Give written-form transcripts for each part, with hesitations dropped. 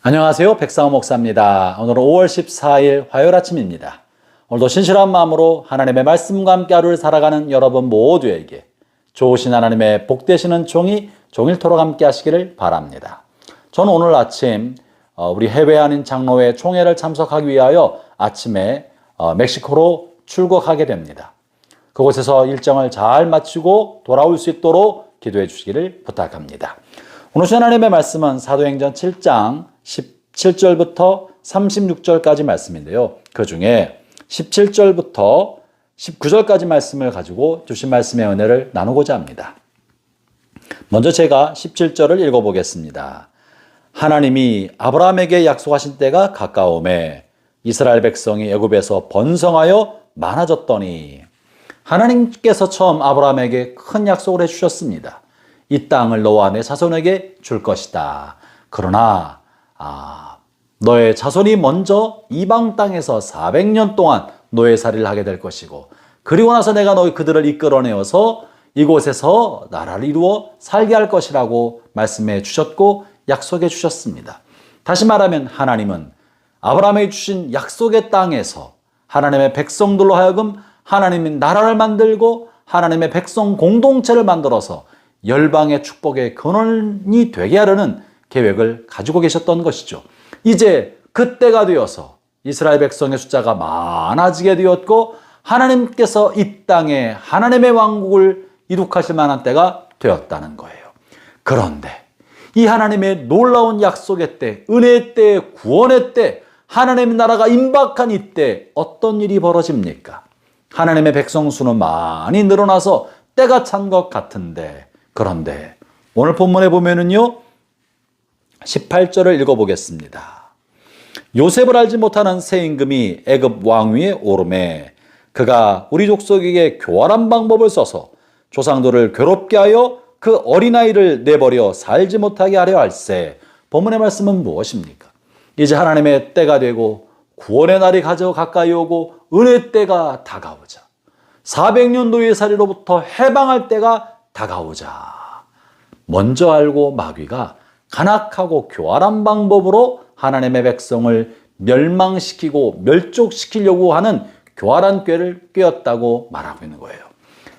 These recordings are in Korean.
안녕하세요. 백상호 목사입니다. 오늘은 5월 14일 화요일 아침입니다. 오늘도 신실한 마음으로 하나님의 말씀과 함께 하루를 살아가는 여러분 모두에게 좋으신 하나님의 복되시는 종일토록 함께 하시기를 바랍니다. 저는 오늘 아침 우리 해외 아닌 장로회 총회를 참석하기 위하여 아침에 멕시코로 출국하게 됩니다. 그곳에서 일정을 잘 마치고 돌아올 수 있도록 기도해 주시기를 부탁합니다. 오늘 하나님의 말씀은 사도행전 7장 17절부터 36절까지 말씀인데요. 그 중에 17절부터 19절까지 말씀을 가지고 주신 말씀의 은혜를 나누고자 합니다. 먼저 제가 17절을 읽어보겠습니다. 하나님이 아브라함에게 약속하신 때가 가까우매 이스라엘 백성이 애굽에서 번성하여 많아졌더니, 하나님께서 처음 아브라함에게 큰 약속을 해주셨습니다. 이 땅을 너와 내 자손에게 줄 것이다. 그러나 너의 자손이 먼저 이방 땅에서 400년 동안 노예살이를 하게 될 것이고, 그리고 나서 내가 그들을 이끌어내어서 이곳에서 나라를 이루어 살게 할 것이라고 말씀해 주셨고 약속해 주셨습니다. 다시 말하면 하나님은 아브라함에게 주신 약속의 땅에서 하나님의 백성들로 하여금 하나님의 나라를 만들고 하나님의 백성 공동체를 만들어서 열방의 축복의 근원이 되게 하려는 계획을 가지고 계셨던 것이죠. 이제 그때가 되어서 이스라엘 백성의 숫자가 많아지게 되었고, 하나님께서 이 땅에 하나님의 왕국을 이룩하실 만한 때가 되었다는 거예요. 그런데 이 하나님의 놀라운 약속의 때, 은혜의 때, 구원의 때, 하나님의 나라가 임박한 이때 어떤 일이 벌어집니까? 하나님의 백성 수는 많이 늘어나서 때가 찬 것 같은데, 그런데 오늘 본문에 보면은요, 18절을 읽어보겠습니다. 요셉을 알지 못하는 새 임금이 애굽 왕위에 오르매 그가 우리 족속에게 교활한 방법을 써서 조상들을 괴롭게 하여 그 어린아이를 내버려 살지 못하게 하려 할세. 본문의 말씀은 무엇입니까? 이제 하나님의 때가 되고 구원의 날이 가까이 오고 은혜의 때가 다가오자, 400년 노예살이로부터 해방할 때가 다가오자, 먼저 알고 마귀가 간악하고 교활한 방법으로 하나님의 백성을 멸망시키고 멸족시키려고 하는 교활한 꾀를 꾀었다고 말하고 있는 거예요.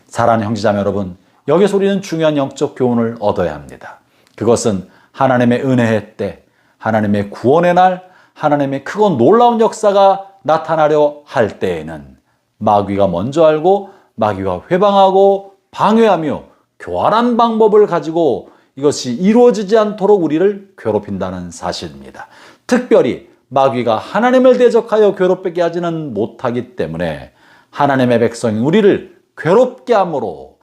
사랑하는 형제자매 여러분, 여기서 우리는 중요한 영적 교훈을 얻어야 합니다. 그것은 하나님의 은혜의 때, 하나님의 구원의 날, 하나님의 크고 놀라운 역사가 나타나려 할 때에는 마귀가 먼저 알고 마귀가 회방하고 방해하며 교활한 방법을 가지고 이것이 이루어지지 않도록 우리를 괴롭힌다는 사실입니다. 특별히 마귀가 하나님을 대적하여 괴롭게 하지는 못하기 때문에 하나님의 백성이 우리를 괴롭게 함으로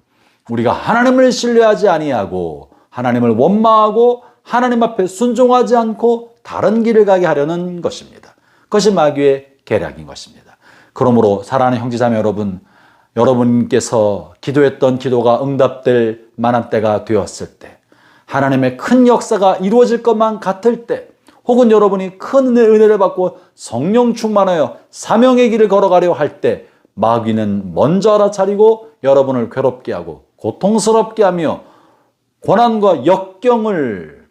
우리가 하나님을 신뢰하지 아니하고 하나님을 원망하고 하나님 앞에 순종하지 않고 다른 길을 가게 하려는 것입니다. 그것이 마귀의 계략인 것입니다. 그러므로 사랑하는 형제자매 여러분, 여러분께서 기도했던 기도가 응답될 만한 때가 되었을 때, 하나님의 큰 역사가 이루어질 것만 같을 때, 혹은 여러분이 큰 은혜를 받고 성령 충만하여 사명의 길을 걸어가려 할 때, 마귀는 먼저 알아차리고 여러분을 괴롭게 하고 고통스럽게 하며 고난과 역경을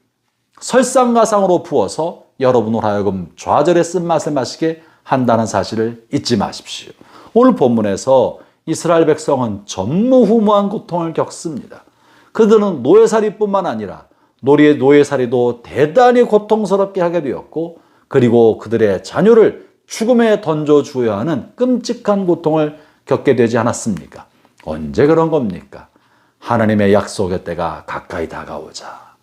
설상가상으로 부어서 여러분으로 하여금 좌절의 쓴맛을 마시게 한다는 사실을 잊지 마십시오. 오늘 본문에서 이스라엘 백성은 전무후무한 고통을 겪습니다. 그들은 노예살이뿐만 아니라 노예살이도 대단히 고통스럽게 하게 되었고, 그리고 그들의 자녀를 죽음에 던져주어야 하는 끔찍한 고통을 겪게 되지 않았습니까? 언제 그런 겁니까? 하나님의 약속의 때가 가까이 다가오자,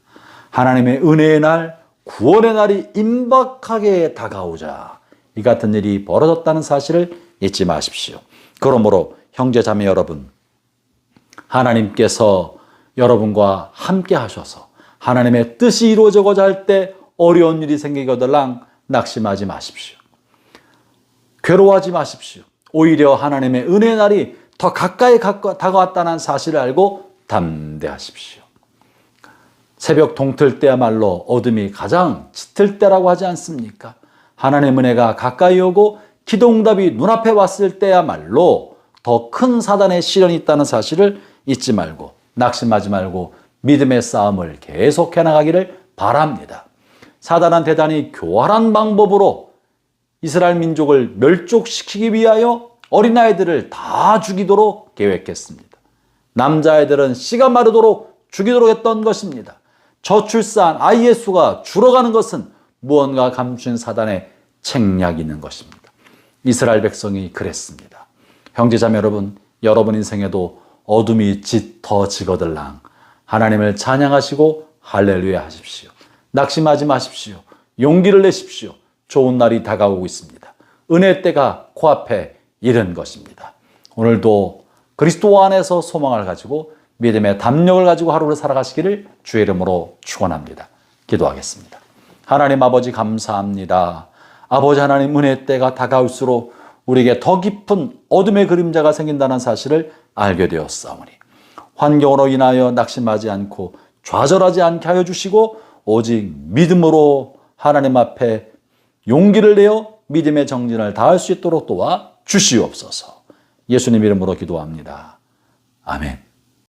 하나님의 은혜의 날, 구원의 날이 임박하게 다가오자 이 같은 일이 벌어졌다는 사실을 잊지 마십시오. 그러므로 형제자매 여러분, 하나님께서 여러분과 함께 하셔서 하나님의 뜻이 이루어지고자 할 때 어려운 일이 생기거들랑 낙심하지 마십시오. 괴로워하지 마십시오. 오히려 하나님의 은혜의 날이 더 가까이 다가왔다는 사실을 알고 담대하십시오. 새벽 동틀 때야말로 어둠이 가장 짙을 때라고 하지 않습니까? 하나님의 은혜가 가까이 오고 기도응답이 눈앞에 왔을 때야말로 더 큰 사단의 시련이 있다는 사실을 잊지 말고 낙심하지 말고 믿음의 싸움을 계속해 나가기를 바랍니다. 사단은 대단히 교활한 방법으로 이스라엘 민족을 멸족시키기 위하여 어린아이들을 다 죽이도록 계획했습니다. 남자아이들은 씨가 마르도록 죽이도록 했던 것입니다. 저출산 아이의 수가 줄어가는 것은 무언가 감춘 사단의 책략이 있는 것입니다. 이스라엘 백성이 그랬습니다. 형제자매 여러분, 여러분 인생에도 어둠이 짙어지거들랑 하나님을 찬양하시고 할렐루야 하십시오. 낙심하지 마십시오. 용기를 내십시오. 좋은 날이 다가오고 있습니다. 은혜 때가 코앞에 이른 것입니다. 오늘도 그리스도 안에서 소망을 가지고 믿음의 담력을 가지고 하루를 살아가시기를 주의 이름으로 축원합니다. 기도하겠습니다. 하나님 아버지 감사합니다. 아버지 하나님, 은혜 때가 다가올수록 우리에게 더 깊은 어둠의 그림자가 생긴다는 사실을 알게 되었사오니 환경으로 인하여 낙심하지 않고 좌절하지 않게 하여 주시고 오직 믿음으로 하나님 앞에 용기를 내어 믿음의 정진을 다할 수 있도록 도와 주시옵소서. 예수님 이름으로 기도합니다. 아멘.